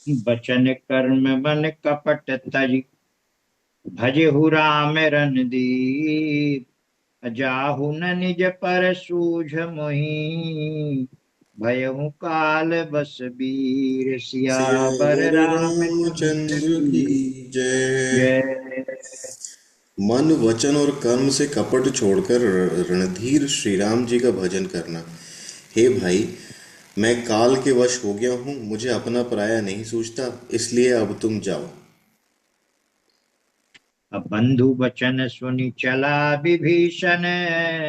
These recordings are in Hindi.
बचन कर्म मन कपट तज, भजहु राम रणदीप। जाहु न निज पर सूझ मोहि, भयहु काल बस बीर। सियावर सियावर रामचंद्र रामचंद्र की की जय। जय। मन वचन और कर्म से कपट छोड़कर रणधीर श्री राम जी का भजन करना। हे भाई, मैं काल के वश हो गया हूँ, मुझे अपना पराया नहीं सूझता, इसलिए अब तुम जाओ। अब बंधु बचन सुनि चला विभीषण,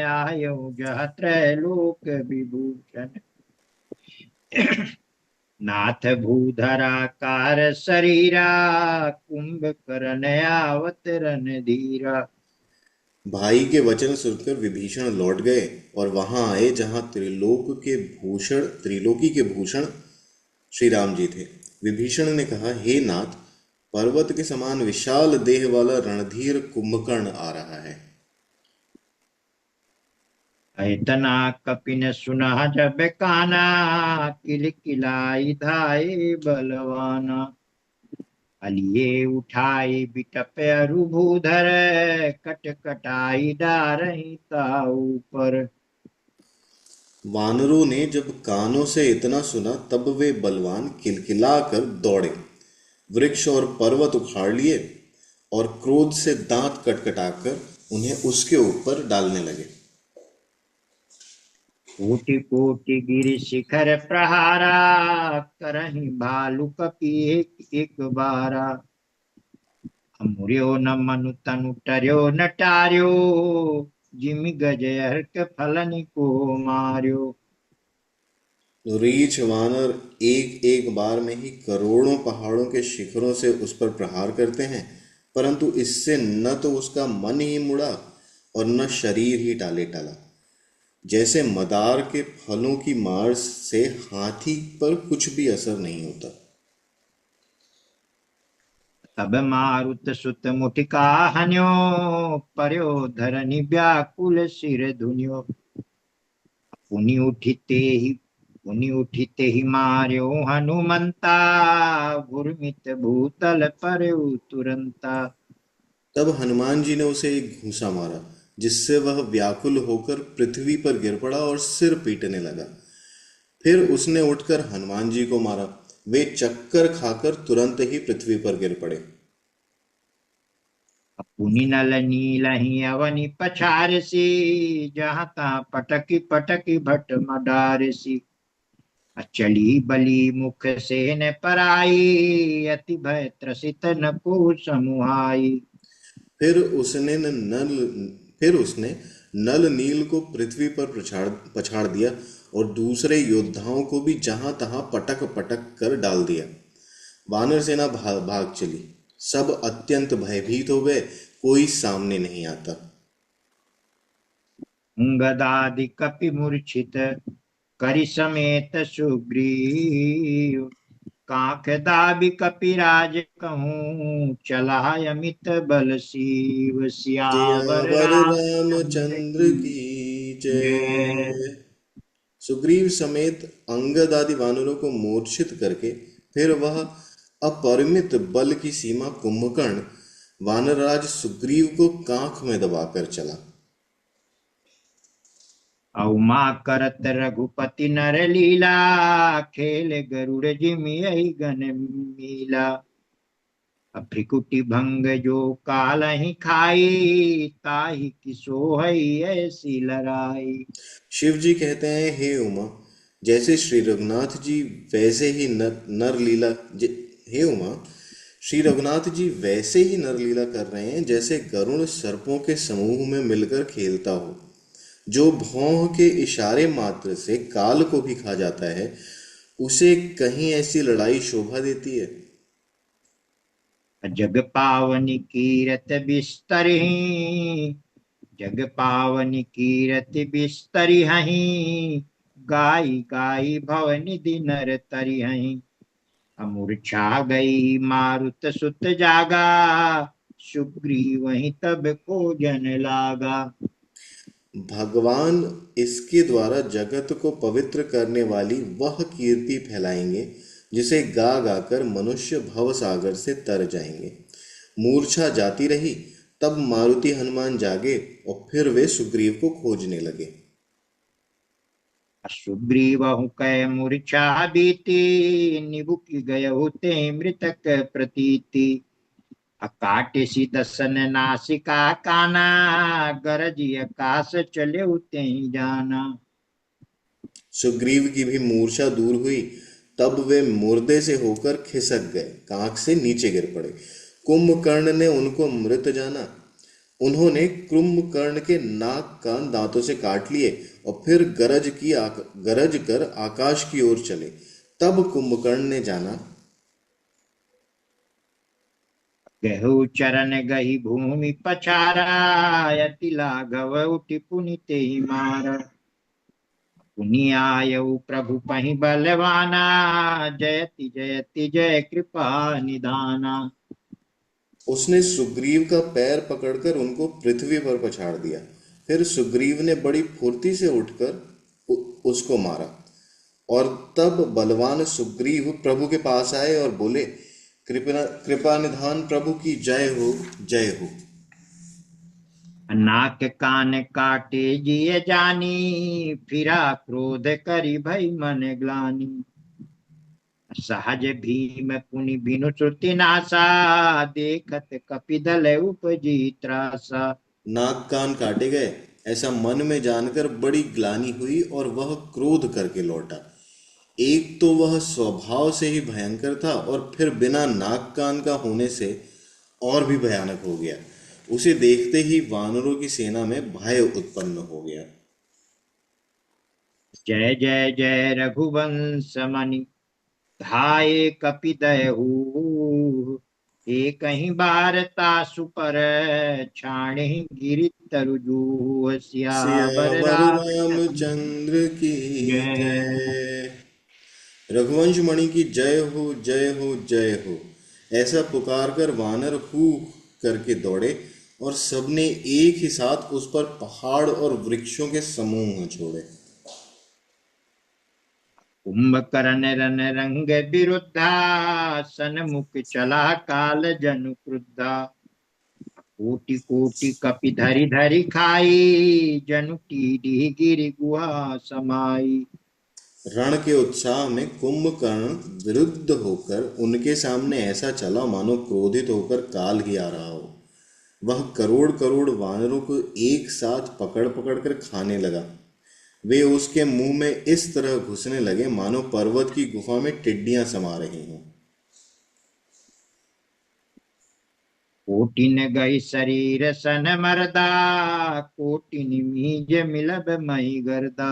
आयऊ जह त्रैलोक विभूषण। नाथ भूधरा कार शरीरा, कुंभकर्ण आवत रणधीरा। भाई के वचन सुनकर विभीषण लौट गए और वहां आए जहां त्रिलोकी के भूषण श्री राम जी थे। विभीषण ने कहा, हे नाथ, पर्वत के समान विशाल देह वाला रणधीर कुंभकर्ण आ रहा है। इतना कपिन सुना जब काना, किलकिलाई धाये बलवाना। अलिए उठाई बिटप अरुभूधर, कट कटाई डारही ताऊ पर। वानरों ने जब कानों से इतना सुना तब वे बलवान किलकिलाकर दौड़े, वृक्ष और पर्वत उखाड़ लिए और क्रोध से दांत कटकटाकर उन्हें उसके ऊपर डालने लगे। कोटि कोटि गिरि शिखर प्रहारा, करही भालु कपि एक एक बारा। अमुर्यो न मनु तनु टर्यो न टार्यो, जिमि गज हर्क फलनि को मार्यो। रीछ वानर एक एक बार में ही करोड़ों पहाड़ों के शिखरों से उस पर प्रहार करते हैं, परंतु इससे न तो उसका मन ही मुड़ा और न शरीर ही टाले टला। जैसे मदार के फलों की मार से हाथी पर कुछ भी असर नहीं होता। तब मारुत सुत मुटिका हन्यो, पर्यो धरनी व्याकुल सिर धुन्यो। पुनि उठिते ही पुनि उठिते ही मार्यो हनुमंता, घुर्मित भूतल पर तुरंता। तब हनुमान जी ने उसे एक घूंसा मारा, जिससे वह व्याकुल होकर पृथ्वी पर गिर पड़ा और सिर पीटने लगा। फिर उसने उठकर हनुमान जी को मारा। वे चक्कर खाकर तुरंत ही पृथ्वी पर गिर पड़े। पुनि नल नीलहि अवनि पछारसी, जहाँ तहाँ पटकी पटकी भट मडारसी। अचली बली मुख से न पराई, अति भय त्रसित न को समुहाई। फिर उसने न नल फिर उसने नल नील को पृथ्वी पर पछाड़ दिया और दूसरे योद्धाओं को भी जहां तहां पटक पटक कर डाल दिया। वानर सेना भाग चली। सब अत्यंत भयभीत हो गए, कोई सामने नहीं आता। गदादि कपि मूर्छित, करि समेत सुग्रीव। कांख दाबि कपिराज कहूँ, चला अमित बल सीव। सियावर सियावर रामचंद्र रामचंद्र की की जय। जय। सुग्रीव समेत अंगद आदि वानरों को मूर्छित करके फिर वह अपरिमित बल की सीमा कुंभकर्ण वानरराज सुग्रीव को कांख में दबाकर चला। अउमा करत रघुपति नर लीला, खेल गरुड़ जिमि यही गन मीला। भ्रिकुटी भंग जो कालहि खाई, ताहि की सोहई ऐसी लड़ाई। शिव जी कहते हैं, हे उमा, जैसे श्री रघुनाथ जी वैसे ही नर लीला हे उमा, श्री रघुनाथ जी वैसे ही नर लीला कर रहे हैं जैसे गरुण सर्पों के समूह में मिलकर खेलता हो। जो भौं के इशारे मात्र से काल को भी खा जाता है, उसे कहीं ऐसी लड़ाई शोभा देती है। जग पावनी कीरत बिस्तरहि, जग पावनी कीरति बिस्तरि हहीं। गाई गाई भवनिधि नर तरि हहीं। मूर्छा गई मारुत सुत जागा, सुग्रीव वहीं तब को जन लागा। भगवान इसके द्वारा जगत को पवित्र करने वाली वह कीर्ति फैलाएंगे जिसे गा गाकर मनुष्य भव सागर से तर जाएंगे। मूर्छा जाती रही, तब मारुति हनुमान जागे और फिर वे सुग्रीव को खोजने लगे। सुग्रीवहु कै मूर्छा बीती, निबुक गयहु ते मृतक प्रतीति। अकाटिसी दसन नासिका काना, गरजी आकाश चले ते जाना। सुग्रीव की भी मूर्छा दूर हुई, तब वे मुर्दे से होकर खिसक गए, कांख से नीचे गिर पड़े। कुंभकर्ण ने उनको मृत जाना। उन्होंने कुंभकर्ण के नाक कान दांतों से काट लिए और फिर गरज कर आकाश की ओर चले। तब कुंभकर्ण ने जाना। गहु चरण गही भूमि पछारा, अति लाघव उठि पुनिते मारा। पुनि आयऊ प्रभु पहि बलवाना, जयति जयति जय कृपा निधाना। उसने सुग्रीव का पैर पकड़कर उनको पृथ्वी पर पछाड़ दिया। फिर सुग्रीव ने बड़ी फुर्ती से उठकर उसको मारा। और तब बलवान सुग्रीव प्रभु के पास आए और बोले, कृपा कृपा निधान प्रभु की जय हो, जय हो। नाक कान काटे जिय जानी, फिरा क्रोध करि भई मन ग्लानि। सहज भीम पुनि बिनु श्रुति नासा, देखत कपिदल उपजी त्रासा। नाक कान काटे गए ऐसा मन में जानकर बड़ी ग्लानि हुई और वह क्रोध करके लौटा। एक तो वह स्वभाव से ही भयंकर था और फिर बिना नाक कान का होने से और भी भयानक हो गया। उसे देखते ही वानरों की सेना में भय उत्पन्न हो गया। जय जय जय रघुवंश मणि, धाये कपिदयहू। एक ही बार तासु पर, छाणे गिरि तरु सियावर सियावर रामचंद्र रामचंद्र की जय। जय। रघुवंश मणि की जय हो, जय हो, जय हो। ऐसा पुकार कर वानर हू करके दौड़े और सबने एक ही साथ उस पर पहाड़ और वृक्षों के समूह छोड़े। कुंभकर्ण रन रंग विरुद्धा, सन्मुख चला काल जनु क्रुद्धा। कोटि कोटि कपि धरि धरि खाई, जनु टीडी गिरि गुहा समाई। रण के उत्साह में कुंभकर्ण विरुद्ध होकर उनके सामने ऐसा चला मानो क्रोधित होकर काल ही आ रहा हो। वह करोड़ करोड़ वानरों को एक साथ पकड़ पकड़ कर खाने लगा। वे उसके मुंह में इस तरह घुसने लगे मानो पर्वत की गुफा में टिड्डियां समा रही हों। कोटिन गई शरीर सन मरदा, कोटिन मीज मिलब मही गर्दा।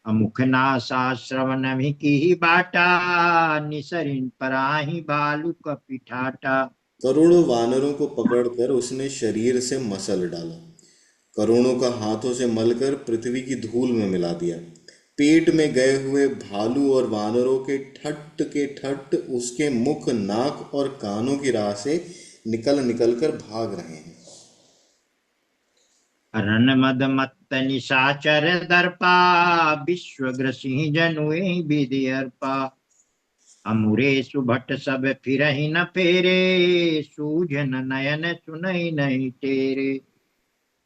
अमुख नासा श्रवण की बाटा, निसरिन पराही भालु कपिठाटा। करोड़ों वानरों को पकड़कर उसने शरीर से मसल डाला। करोड़ों का हाथों से मलकर पृथ्वी की धूल में मिला दिया। पेट में गए हुए भालू और वानरों के ठट उसके मुख, नाक और कानों की राह से निकल निकल कर भाग रहे हैं। रन मद मत्त निशाचर दर्पा, विश्वग्र सिंह जनुए विधि अर्पा। अमुरे सुभट सब फिरहि न फेरे, सूझन नयन सुनई नहीं तेरे।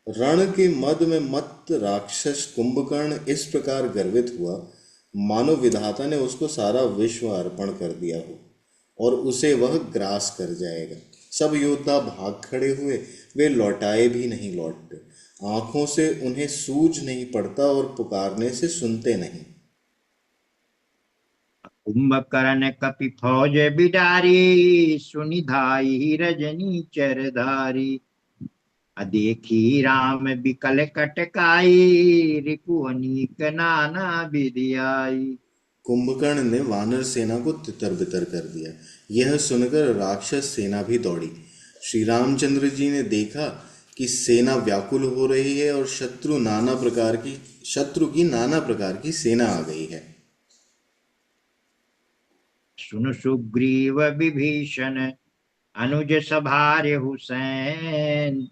रण के मद में मत्त राक्षस कुंभकर्ण इस प्रकार गर्वित हुआ मानो विधाता ने उसको सारा विश्व अर्पण कर दिया हो और उसे वह ग्रास कर जाएगा। सब योद्धा भाग खड़े हुए, वे लौटाए भी नहीं लौटते। आंखों से उन्हें सूझ नहीं पड़ता और पुकारने से सुनते नहीं। कुंभकर्ण कपि फौज बिडारी, सुनि धाई रजनी चरधारी। अदेखी राम बिकल कटकाई, रिपु अनीक नाना विधियाई। कुंभकर्ण ने वानर सेना को तितर बितर कर दिया। यह सुनकर राक्षस सेना भी दौड़ी। श्री रामचंद्र जी ने देखा कि सेना व्याकुल हो रही है और शत्रु की नाना प्रकार की सेना आ गई है। सुन सुग्रीव विभीषण, अनुज सभार्य हुसैन।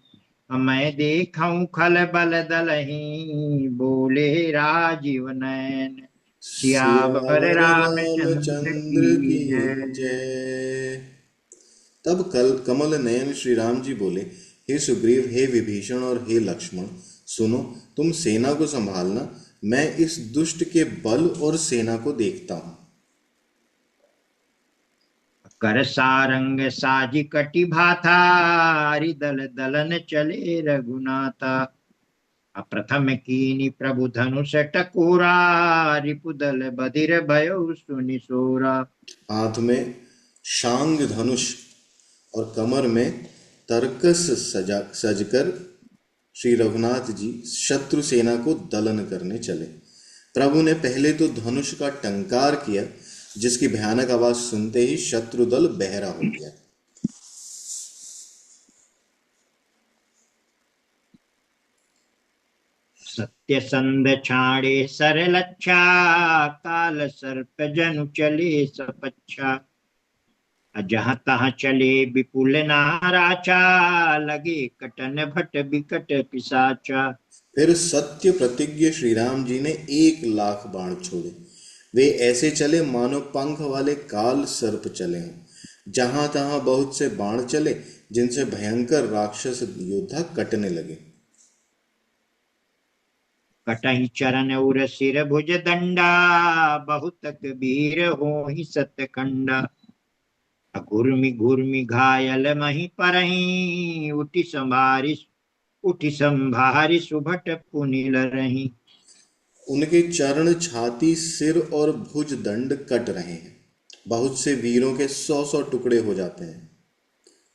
मैं देखूं खल बल दलहीं, बोले राजीव नयन। सियावर सियावर रामचंद्र रामचंद्र की की जय। जय। तब कमल नयन श्री राम जी बोले, हे सुग्रीव, हे विभीषण और हे लक्ष्मण, सुनो, तुम सेना को संभालना, मैं इस दुष्ट के बल और सेना को देखता हूँ। कर सारंग साजी कटि भाथा, हरिदल दलन चले रघुनाथा। अप्रथम कीनी प्रभु धनुष टकोरा, रिपुदल बधिर भयो सुनिसोरा। हाथ में शांग धनुष और कमर में तरकस सजकर श्री रघुनाथ जी शत्रु सेना को दलन करने चले। प्रभु ने पहले तो धनुष का टंकार किया, जिसकी भयानक आवाज सुनते ही शत्रु दल बहरा हो गया। सत्य संध छाड़े सरलच्छा, काल सर्प जनु चले सपच्छा। जहाँ तहाँ चले विपुल नाराचा, लगे कटन भट बिकट पिसाचा। फिर सत्य प्रतिज्ञ श्री राम जी ने 1 लाख बाण छोड़े। वे ऐसे चले मानो पंख वाले काल सर्प चले हों। जहां तहां बहुत से बाण चले, जिनसे भयंकर राक्षस योद्धा कटने लगे। कटहि चरण उर सिर भुज दंडा, बहुतक वीर होहि सतकंडा। घुर्मि घुर्मि घायल मही परही, उठि संभारि सुभट पुनि लरही। उनके चरण, छाती, सिर और भुज दंड कट रहे हैं। बहुत से वीरों के 100-100 टुकड़े हो जाते हैं।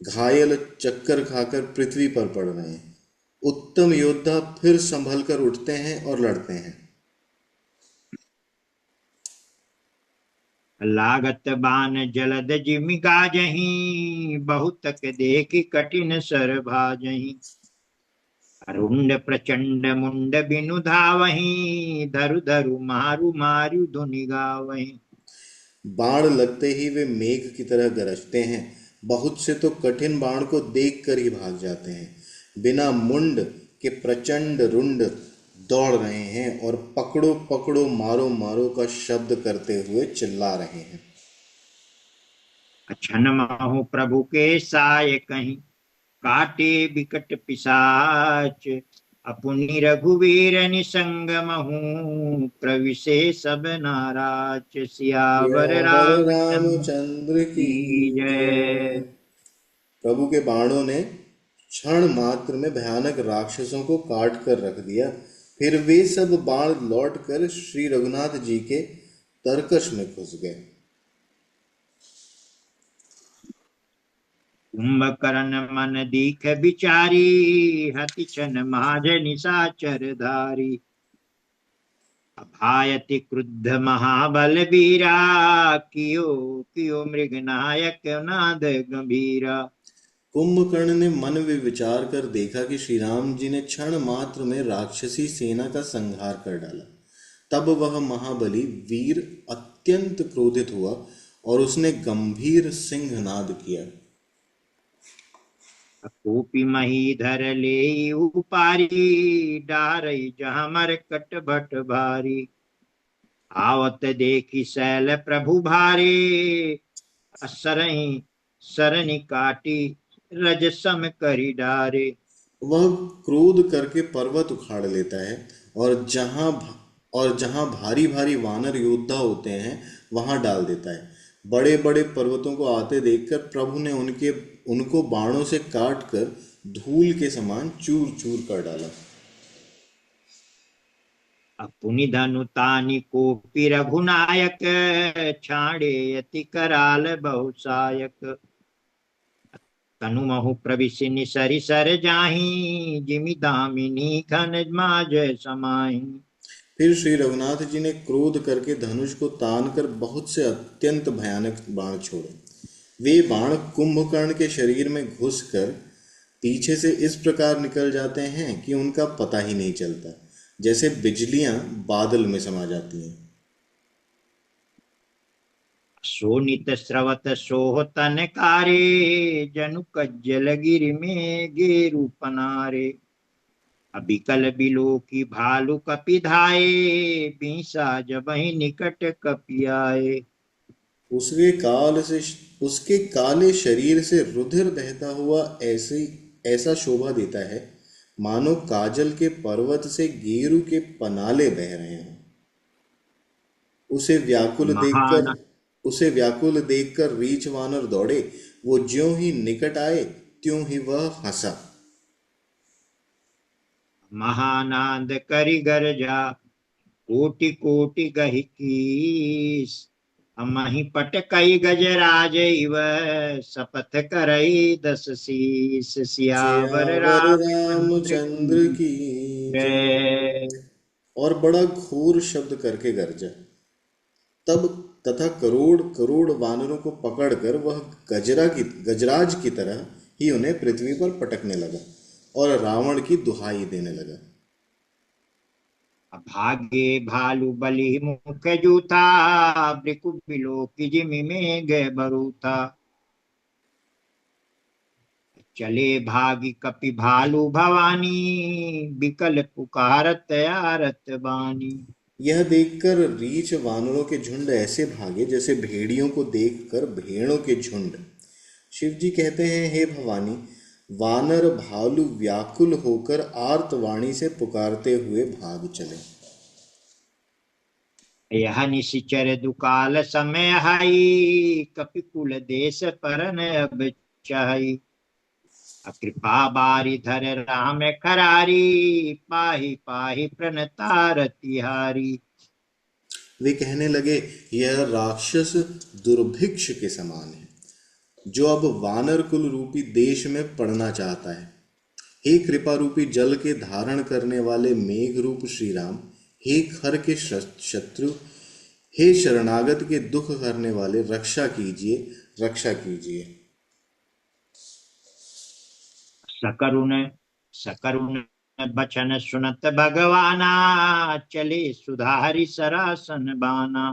घायल चक्कर खाकर पृथ्वी पर पड़ रहे हैं। उत्तम योद्धा फिर संभल कर उठते हैं और लड़ते हैं। लागत बान जलद जिमि गाजहीं, बहुतक देखि कठिन सर भाजहीं। अरुंड प्रचंड मुंड बिनु धावहीं, धरु धरु मारु मारु धुनि गावहीं। बाण लगते ही वे मेघ की तरह गरजते हैं। बहुत से तो कठिन बाण को देखकर ही भाग जाते हैं। बिना मुंड के प्रचंड रुंड दौड़ रहे हैं और पकड़ो पकड़ो मारो मारो का शब्द करते हुए चिल्ला रहे हैं। अछन माहु प्रभु के साय कहीं, काटे बिकट पिसाच। अपुनि रघुवीर निसंग महु, प्रविशे सब नाराज। सियावर सियावर रामचंद्र रामचंद्र की की जय। जय। प्रभु के बाणों ने क्षण मात्र में भयानक राक्षसों को काट कर रख दिया। फिर वे सब बाण लौटकर श्री रघुनाथ जी के तरकश में घुस गए। कुंभकर्ण मन दीख बिचारी, हति छन माज निशाचर धारी। अभायति क्रुद्ध महाबल बीरा, कियो कियो मृग नायक नाद गंभीरा। कुंभकर्ण ने मन में विचार कर देखा कि श्री राम जी ने क्षण मात्र में राक्षसी सेना का संहार कर डाला। तब वह महाबली वीर अत्यंत क्रोधित हुआ और उसने गंभीर सिंहनाद किया। कूपी महीधर ले उपारी, डारई जहाँ मरकट भट भारी। आवत देखी शैल प्रभु भारे, असरही सरनि काटी रज सम करी डारे। वह क्रोध करके पर्वत उखाड़ लेता है और जहां भारी भारी वानर योद्धा होते हैं वहां डाल देता है। बड़े बड़े पर्वतों को आते देखकर प्रभु ने उनको बाणों से काट कर धूल के समान चूर चूर कर डाला। अपुनि धनु तानि कोपी रघुनायक, छाड़े अति कराल बहुसायक। तनु महु प्रविशि निसरि सर जाहि, जिमि दामिनी घन माज समाहि। फिर श्री रघुनाथ जी ने क्रोध करके धनुष को तान कर बहुत से अत्यंत भयानक बाण छोड़े। वे बाण कुंभकर्ण के शरीर में घुसकर पीछे से इस प्रकार निकल जाते हैं कि उनका पता ही नहीं चलता, जैसे बिजलियां बादल में समा जाती हैं। शोणित स्रवत सोह तनकारे, जनु कज्जल गिरि में गेरु पनारे। अबिकल बिलो की भालू कपि धाये, बीसा जबहि निकट कपि आए। उसके काल से उसके काले शरीर से रुधिर बहता हुआ ऐसे ऐसा शोभा देता है, मानो काजल के पर्वत से गेरू के पनाले बह रहे हों। उसे व्याकुल देखकर महान उसे व्याकुल देखकर रीछ वानर दौड़े। वो ज्यों ही निकट आए, त्यों ही वह हंसा। महानाद करि गर्जा, कोटि कोटि गहि कीस। हमहि पट कई गजराज इव, शपथ करई दस शीस। सियावर सियावर रामचंद्र रामचंद्र की की जय। जय। और बड़ा घोर शब्द करके गरजा। तब तथा करोड़ करोड़ वानरों को पकड़कर वह गजराज की तरह ही उन्हें पृथ्वी पर पटकने लगा और रावण की दुहाई देने लगा। भागे भालू बलि मुख जूथा, भृकु बिलो की जिमि में गए बरूथा। चले भागी कपि भालू भवानी, बिकल पुकारत आरत बानी। यह देखकर रीछ वानरों के झुंड ऐसे भागे जैसे भेड़ियों को देखकर भेड़ों के झुंड। शिव जी कहते हैं, हे भवानी, वानर भालू व्याकुल होकर आर्तवाणी से पुकारते हुए भाग चले। यह निशिचर दुकाल समय हई, कपिकुल देश परन अब चहई। कृपा बारी धर राम खरारी, पाहि पाहि प्रणतार तिहारी। वे कहने लगे, यह राक्षस दुर्भिक्ष के समान है, जो अब वानर कुल रूपी देश में पड़ना चाहता है। हे कृपा रूपी जल के धारण करने वाले मेघ रूप श्री राम, हे खर के शत्रु, हे शरणागत के दुख हरने वाले, रक्षा कीजिए, रक्षा कीजिए। सकरुण सकरुण बचन सुनत भगवाना, चले सुधारि सरासन बाना।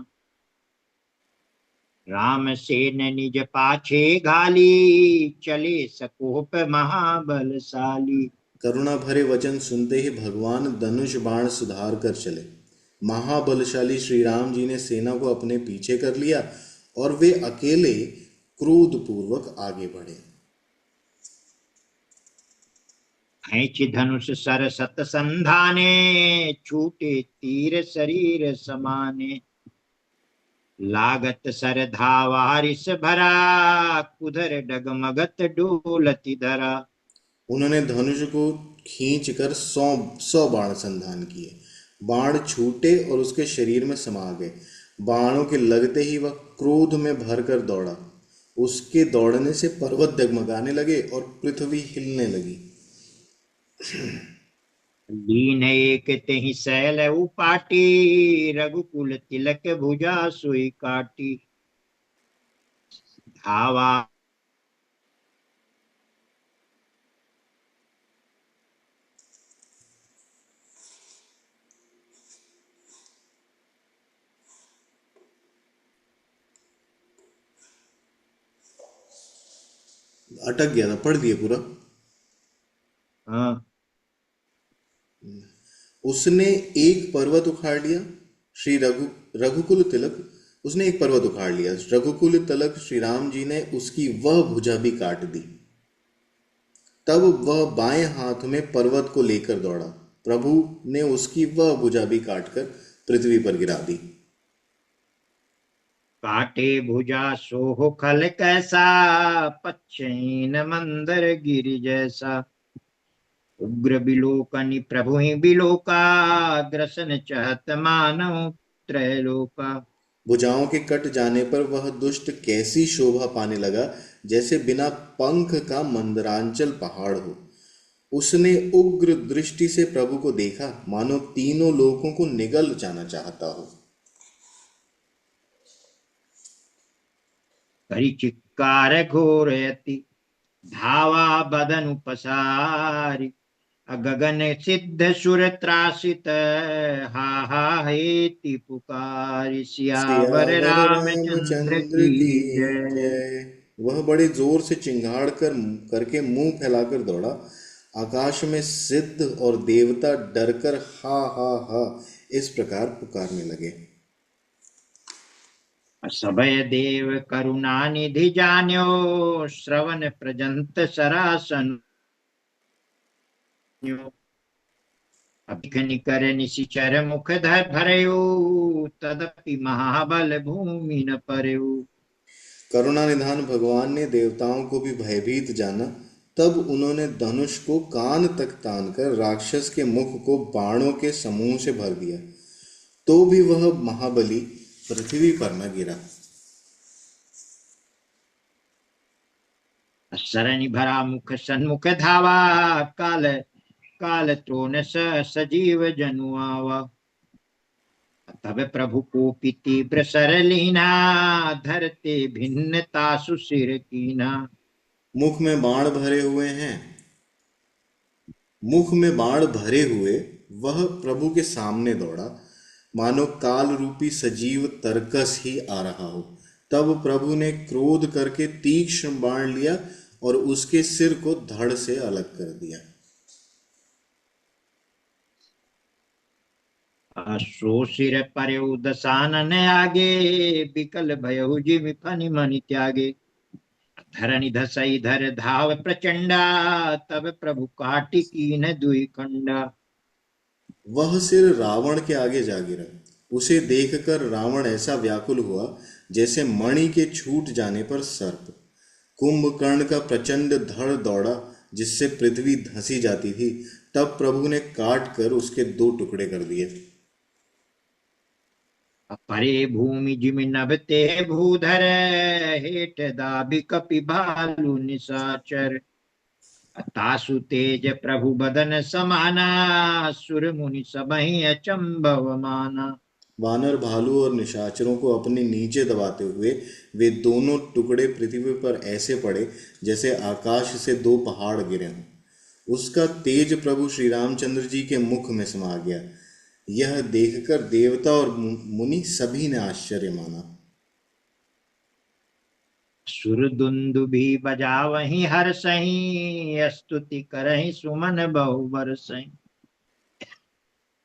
राम सेन निज पाछे घाली, चले सकोप महाबलशाली। करुणा भरे वचन सुनते ही भगवान धनुष बाण सुधार कर चले। महाबलशाली श्री राम जी ने सेना को अपने पीछे कर लिया और वे अकेले क्रोध पूर्वक आगे बढ़े। खींच धनुष सर सत संधाने, छूटे तीर शरीर समाने। लागत सर धावा रिस भरा, कुधर डगमगत डोलति धरा। उन्होंने धनुष को खींचकर 100 बाण संधान किए। बाण छूटे और उसके शरीर में समा गए। बाणों के लगते ही वह क्रोध में भरकर दौड़ा। उसके दौड़ने से पर्वत डगमगाने लगे और पृथ्वी हिलने लगी। लीन एक तेहि सैल उपाटी, रघुकुल तिलक भुजा सुई काटी। धावा अटक गया था, पढ़ दिए पूरा। हाँ, उसने एक पर्वत उखाड़ लिया। श्री रघुकुल तिलक उसने एक पर्वत उखाड़ लिया। रघुकुल तिलक श्री राम जी ने उसकी वह भुजा भी काट दी। तब वह बाएं हाथ में पर्वत को लेकर दौड़ा। प्रभु ने उसकी वह भुजा भी काटकर पृथ्वी पर गिरा दी। काटे भुजा सोह खल कैसा, पच्छीन मंदर गिरि जैसा। उग्र बिलोकनि प्रभु ही बिलोका, ग्रसन चहत मानव त्रैलोका। भुजाओं के कट जाने पर वह दुष्ट कैसी शोभा पाने लगा, जैसे बिना पंख का मंदरांचल पहाड़ हो। उसने उग्र दृष्टि से प्रभु को देखा, मानो तीनों लोकों को निगल जाना चाहता हो। करि चिक्कार घोरयति, धावा बदनु पसारि। गगन सिद्ध सुर त्रासित, हा हा हेति पुकारी। सियावर सियावर रामचंद्र रामचंद्र की की जय। जय। वह बड़े जोर से चिंगाड़ करके मुंह फैलाकर दौड़ा। आकाश में सिद्ध और देवता डरकर हा हा हा इस प्रकार पुकारने लगे। सबय देव करुणा निधि जान्यो, श्रवण प्रजंत सरासन। अभिख निकर निशिचर मुख धर भरयो, तदपि महाबल भूमि न परयो। करुणा निधान भगवान ने देवताओं को भी भयभीत जाना। तब उन्होंने धनुष को कान तक तानकर राक्षस के मुख को बाणों के समूह से भर दिया, तो भी वह महाबली पृथ्वी पर न गिरा। सरनि भरा मुख सन्मुख धावा, काल काल त्रोण सजीव जनु आवा। तब प्रभु को तीव्र सरलीना, धरते भिन्नता सुशिर कीना। मुख में बाण भरे हुए हैं मुख में बाण भरे हुए वह प्रभु के सामने दौड़ा, मानो काल रूपी सजीव तरकस ही आ रहा हो। तब प्रभु ने क्रोध करके तीक्ष्ण बाण लिया और उसके सिर को धड़ से अलग कर दिया। सो सिर पर्यो दसानन आगे, बिकल भयउ जिमि फनि मनि त्यागे। धरनि धसई धर धाव प्रचंडा, तब प्रभु काटि कीन दुई खंडा। वह सिर रावण के आगे जा गिरा। उसे देखकर रावण ऐसा व्याकुल हुआ जैसे मणि के छूट जाने पर सर्प। कुंभकर्ण का प्रचंड धड़ दौड़ा जिससे पृथ्वी धंसी जाती थी। तब प्रभु ने काट कर उसके दो टुकड़े कर दिए। परे भूमि जिमि नभते भूधर, हेठ दाबि कपि भालु निशाचर। तासु तेज प्रभु बदन समाना, सुर मुनि सबहि अचंभव माना। वानर भालू और निशाचरों को अपने नीचे दबाते हुए वे दोनों टुकड़े पृथ्वी पर ऐसे पड़े जैसे आकाश से दो पहाड़ गिरे हों। उसका तेज प्रभु श्री रामचंद्र जी के मुख में समा गया। यह देखकर देवता और मुनि सभी ने आश्चर्य माना। सुर दुंदुभि बजावहि हर्षहि, स्तुति करहि सुमन बहु बरसहि।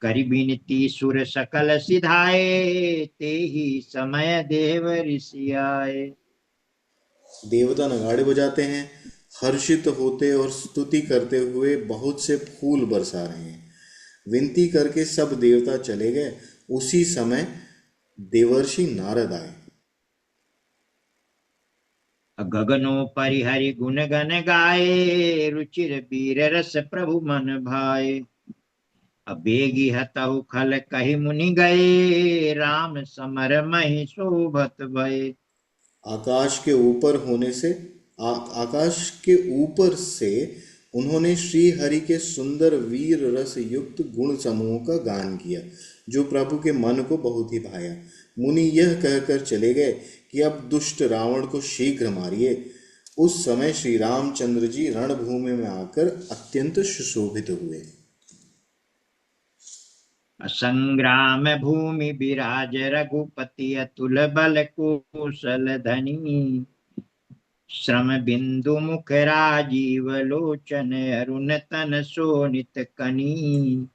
करि बिनती सुर सकल सिधाए, तेहि समय देव ऋषि आए। देवता नगाड़े बजाते हैं, हर्षित होते और स्तुति करते हुए बहुत से फूल बरसा रहे हैं। विनती करके सब देवता चले गए। उसी समय देवर्षि नारद आए। गगनो परिहरि गुण गन गाए, रुचिर वीर रस प्रभु मन भाए। अबेगी हतहु खल कहि मुनि गए, राम समर महि शोभत भये। आकाश के ऊपर होने से आकाश के ऊपर से उन्होंने श्री हरि के सुंदर वीर रस युक्त गुण समूह का गान किया, जो प्रभु के मन को बहुत ही भाया। मुनि यह कहकर चले गए कि अब दुष्ट रावण को शीघ्र मारिए। उस समय श्री रामचंद्र जी रणभूमि में आकर अत्यंत सुशोभित हुए। संग्राम भूमि विराज रघुपति, अतुल बल कौशल धनी। श्रम बिंदु मुख राजीव लोचन, अरुण तन शोणित कनी।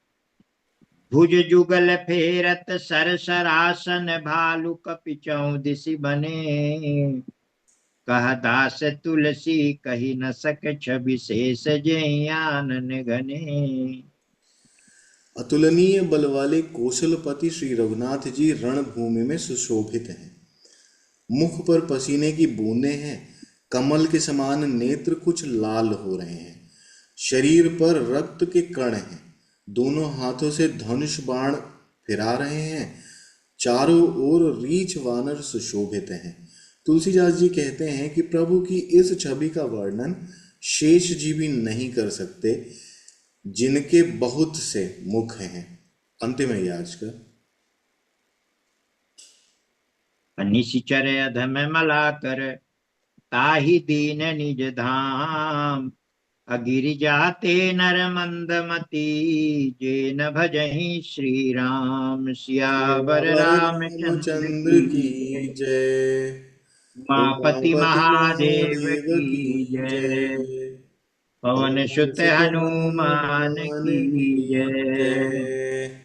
भुज जुगल फेरत सर सरासन, भालु कपि चौदिसि बने। कह दास तुलसी कही न सक, छवि शेष जय आनन घने। अतुलनीय बल वाले कौशलपति श्री रघुनाथ जी रणभूमि में सुशोभित हैं। मुख पर पसीने की बूंदें हैं। कमल के समान नेत्र कुछ लाल हो रहे हैं। शरीर पर रक्त के कण हैं। दोनों हाथों से धनुष बाण फिरा रहे हैं। चारों ओर रीछ वानर सुशोभित हैं। तुलसीदास जी कहते हैं कि प्रभु की इस छवि का वर्णन शेष जी भी नहीं कर सकते, जिनके बहुत से मुख हैं। अंतिम है ये आज का। निशिचर अधम मला कर, ताहि दीन निज धाम। अगिरि जाते नर मंद मति, जे न भजहि श्री राम। सियावर सियावर रामचंद्र रामचंद्र की की जय। जय। उमापति उमापति महादेव महादेव की की जय। जय। पवन पवन सुत सुत हनुमान हनुमान की की जय। जय।